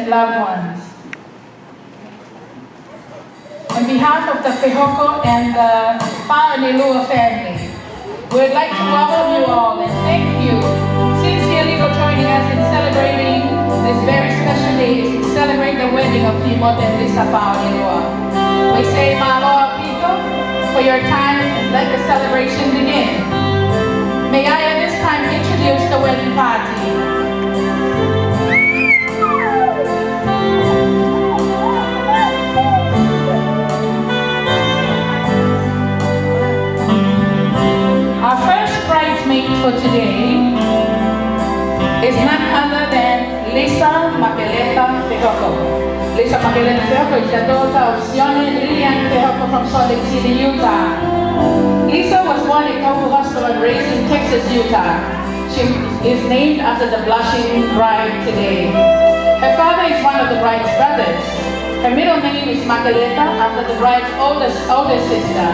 and loved ones. On behalf of the Fehoko and the Fa'onelua family, we'd like to welcome you all and thank you sincerely for joining us in celebrating this very special day as we celebrate the wedding of Timote and Lisa Fehoko. We say mahalo Pito for your time and let the celebration begin. May I at this time introduce the wedding party. Our first bridesmaid for today is none other than Lisa Fehoko. Lisa Fehoko is the daughter of Fehoko from Salt Lake City, Utah. Lisa was born in Kofu Hospital and raised in Texas, Utah. She is named after the blushing bride today. Her father is one of the bride's brothers. Her middle name is Makeleta, after the bride's older sister.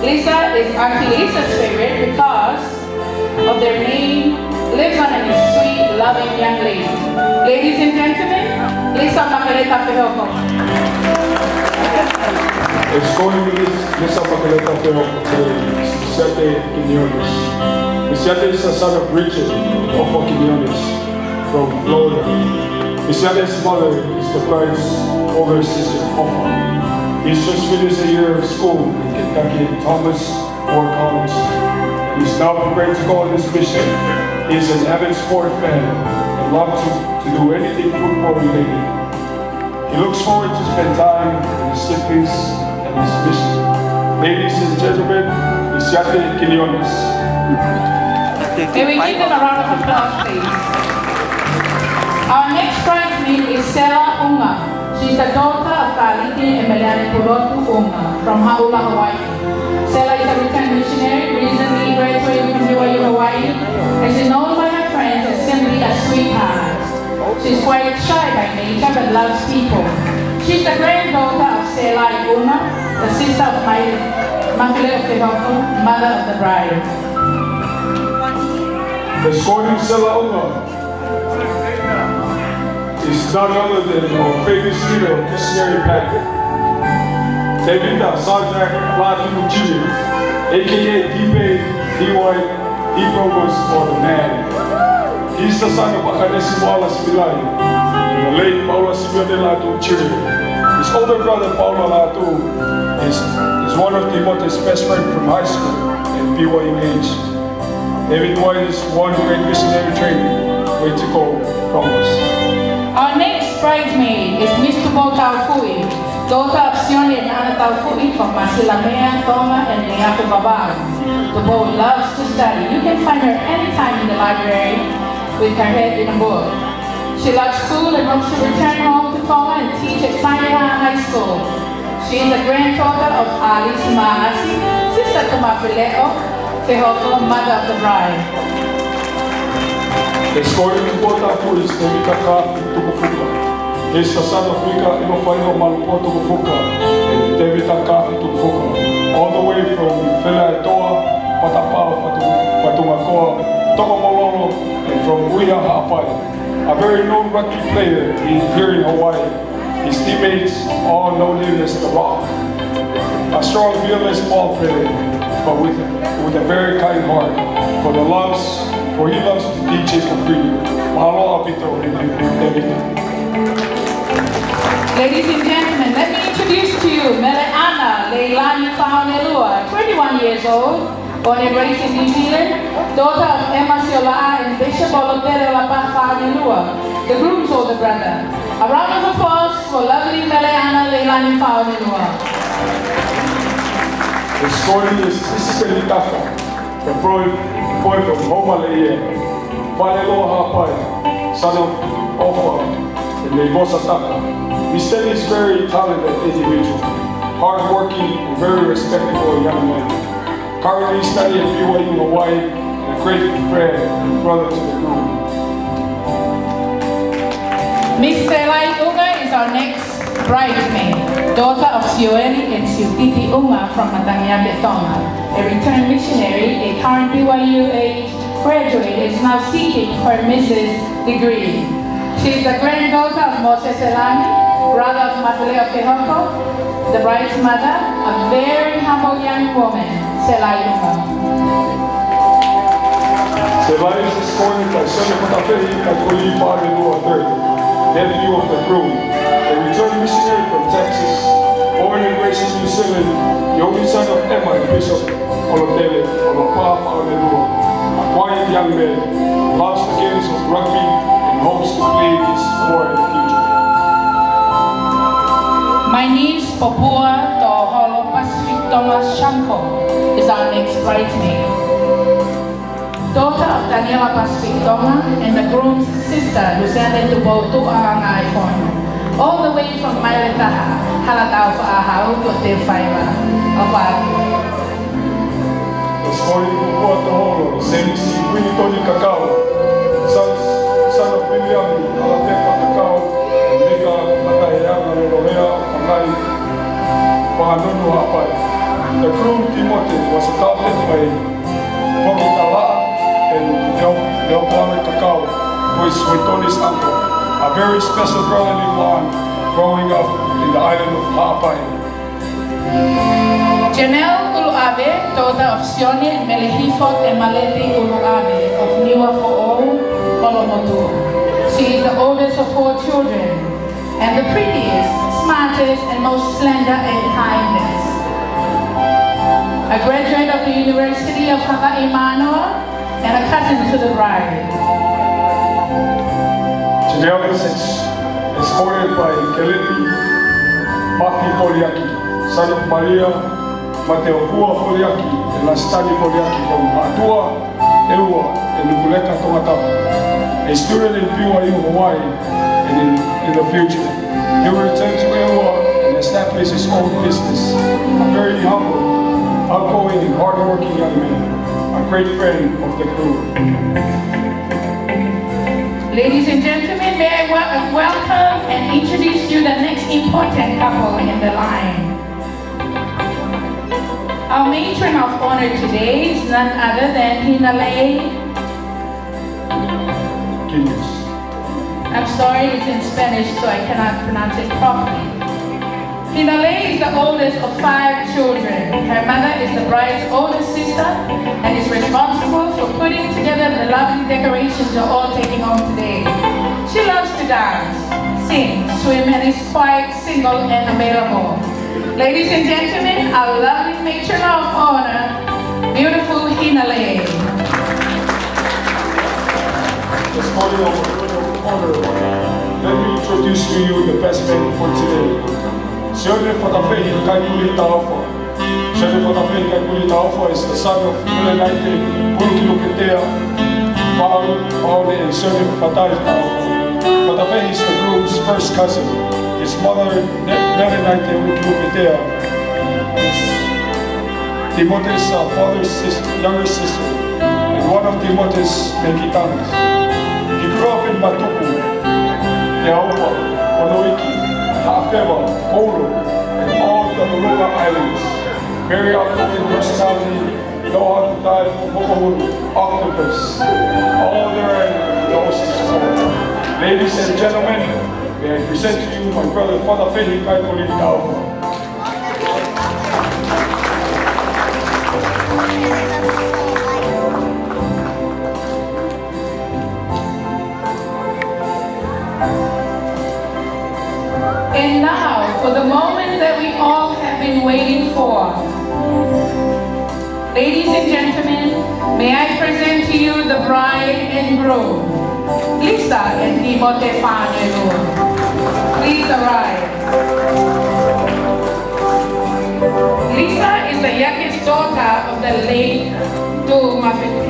Lisa is Auntie Lisa's favorite because of their name lives on in a sweet, loving young lady. Ladies and gentlemen, Lisa Fehoko. Lisa Fehoko today, Misiate is the son of Richard of Quinones from Florida. Misiate's mother is the bride's older sister, Ofa. He's just finished a year of school in Kentucky at Thomas More College. He's now prepared to go on this mission. He's an avid sport fan and loves to do anything football related. He looks forward to spend time with his siblings and his mission. Ladies and gentlemen, Misiate Quinones. May we give them a round of applause, please. Our next bridesmaid is Sela Unga. She's the daughter of Laini and Mele Sui'ava from Hawaii. Sela is a returned missionary, recently graduated from BYU, Hawaii, and she's known by her friends as simply a sweetheart. She's quite shy by nature but loves people. She's the granddaughter of Sela Unga, the sister of Mele Fehoko, mother of the bride. Escorting Sela Unga is none other than our famous leader of missionary path, Sonatane Tu'ivava'u, aka D. Provost for the man. He's the son of Epeleli and the late Mele Latu. His older brother Paulo Latu is one of Timote's best friends from high school and BYU age. David White is one great missionary training. Way to go from us. Our next bridesmaid is Miss Timote Fa'onelua, daughter of Sione and Ana Taufu'i from Masilamea, Toma, and Leafuvava'u. The boy loves to study. You can find her anytime in the library with her head in a book. She loves school and hopes to return home to Toma and teach at Sinai High School. She is the granddaughter of Alice Maasi, sister to Mele Fehoko, mother of the bride. Escorting Timote Fa'onelua is He's the son of Mika Inofaino Malupo Tukufuka and David Akafi Tukufuka, all the way from Felatoa, Patapao, Patumakoa, Tokomololo, and from Uia Ha'apai. A very known rugby player here in Hawaii. His teammates all know him as The Rock. A strong, fearless ball player, but with a very kind heart, for he loves to teach it for free. Mahalo apito, David. Ladies and gentlemen, let me introduce to you Mele Sui'ava Latu, 21 years old, born and raised in New Zealand, daughter of Emma Siola'a and Bishop Olotere Fa'onelua, the groom's older brother. A round of applause for lovely Mele Sui'ava. The story is Epeleli, the boy from Homale'e, Falelua Ha'apai, son of Ofa, and Levosa Taka. Mr. is very talented individual, hardworking, and very respectable young man. Currently studying at BYU Hawaii and a great friend and brother to the groom. Miss Sela Unga is our next bridesmaid, daughter of Sione and Siutiti Unga from Matangiabe, Tonga, a returned missionary, a current BYU age graduate, is now seeking her Mrs. degree. She is the granddaughter of Moses Elani, brother of Mele Fehoko, the bride's mother, a very humble young woman, Selaiunga. Selai is escorted by Sonatane Tu'ivava'u Falevai, nephew of the groom, a returned missionary from Texas, born and raised in New Zealand, the only son of Emma and Bishop Epeleli, Fa'onelua, a quiet young man, loves the games of rugby and hopes to play his sport in the future. My niece, Popua Toholo Pacific Thomas Shanko, is our next bridesmaid. Daughter of Daniela Pacific Thomas and the groom's sister, Luciana Tu'ivava'u Falevai, all the way from Mele Sui'ava Latu to Faiva of our. Escolhe o quarto hono, sempre se cuidou de cacau, son of William, Alatepa cacau, Liga Mataiana, Lolorea, Pangai, Whanonu Hapai. The groom Timote was adopted by Fokitala and Leopoldo Cacau, who is Witoni's uncle, a very special girl in Iwan, growing up in the island of Hapai. Janelle Ulu'abe, daughter of Sione and Melehifot and Maleti Ulu'abe of Niwa Fo'ou, Olomotu. She is the oldest of 4 children and the prettiest, smartest, and most slender and kindest. A graduate of the University of Hawaii Manoa and a cousin to the bride. Janelle is escorted by Keleti Mafi Poliaki, son of Maria Mateofua Poliaki and Lastani Poliaki from Atua, Eua, and Nukuleka Tongatapa, a student in BYU, Hawaii, and in the future. He will return to Eua and establish his own business. A very humble, outgoing, and hardworking young man, a great friend of the crew. Ladies and gentlemen, may I welcome and introduce you the next important couple in the line. Our matron of honor today is none other than Hinalei. I'm sorry, it's in Spanish, so I cannot pronounce it properly. Hinalei is the oldest of 5 children. Her mother is the bride's oldest sister and is responsible for putting together the lovely decorations you're all taking home today. She loves to dance, sing, swim, and is quite single and available. Ladies and gentlemen, our lovely matron of honor, beautiful Hinalei. This morning of honor, let me introduce to you the best man for today. Sonatane Tu'ivava'u Falevai is the son of Mele Sui'ava Latu and Sonatane Tu'ivava'u is the groom's first cousin. His mother, Mele Sui'ava Latu, is Timote's father's younger sister and one of Timote's Mekitanas. He grew up in Matuku, Teaupa, Onoiki, Ha'afewa, hono, and all the Lula Islands. Very outgoing personality, know how to dive from octopus, all there in the ocean. Ladies and gentlemen, may I present to you my brother Sonatane Tu'ivava'u. And now, for the moment that we all have been waiting for. Ladies and gentlemen, may I present to you the bride and groom, Lisa and Timote Fa'onelua. Please arrive. Lisa is the youngest daughter of the late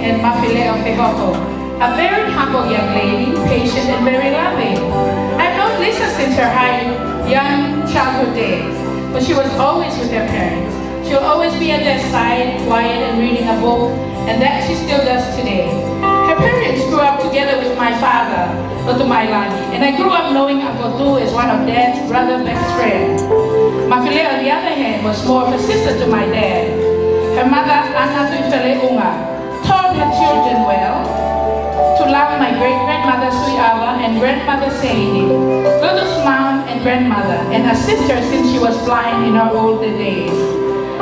and Mele Fehoko, a very humble young lady, patient and very loving. I've known Lisa since her young childhood days, but she was always with her parents. She'll always be at their side, quiet and reading a book, and that she still does today. Her parents grew up together with my father, laini, and I grew up knowing Uncle Du is one of Dad's brother's best friends. Mafile, on the other hand, was more of a sister to my dad. Her mother, taught her children well, to love my great-grandmother Sui'ava and grandmother Selini, Ludo's mom and grandmother, and her sister since she was blind in her older days.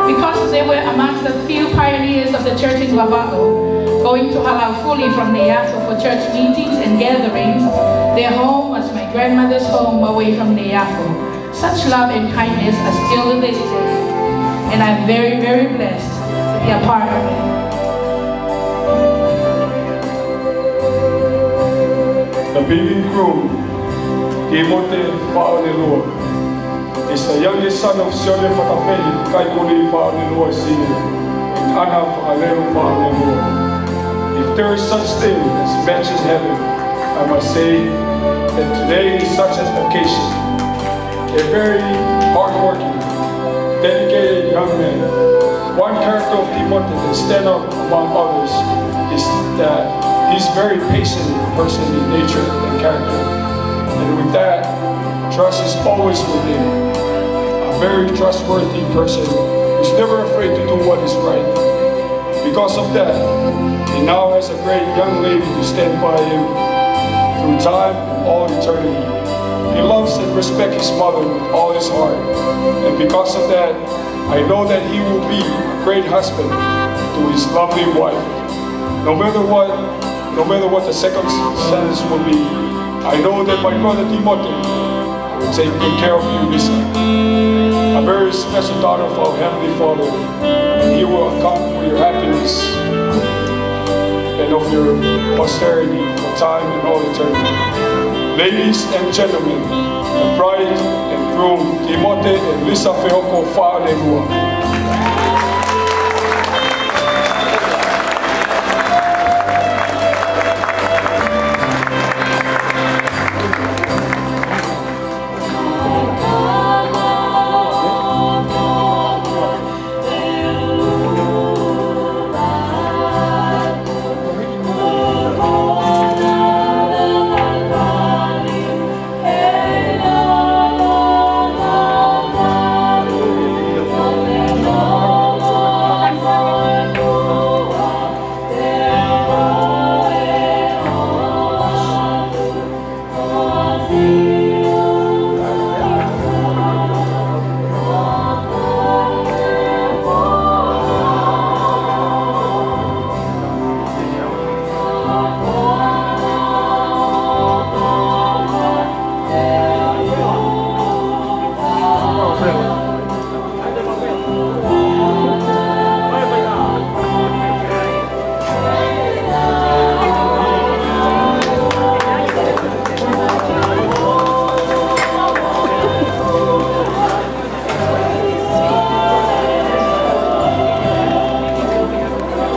Because they were amongst the few pioneers of the church in Lavao, going to Halau fully from Neato for church meetings and gatherings, their home was my grandmother's home away from Neato. Such love and kindness are still to this day, and I'm very, very blessed to be a part of it. The baby groom, Timote Fa'onelua, is the youngest son of Epeleli Mele Fa'onelua Sr. and Mele Fa'onelua. If there is such thing as match in heaven, I must say that today is such an occasion. They're very hardworking, dedicated young men. One character of Timote that stands out among others is that he's a very patient person in nature and character. And with that, trust is always with him. A very trustworthy person who's never afraid to do what is right. Because of that, he now has a great young lady to stand by him through time and all eternity. He loves and respects his mother with all his heart. And because of that, I know that he will be a great husband to his lovely wife. No matter what the circumstances will be, I know that my brother Timote will take good care of you, Lisa. A very special daughter of our Heavenly Father, and He will account for your happiness and of your posterity for time and all eternity. Ladies and gentlemen, the bride and groom, Timote and Lisa Fehoko Fa'onelua.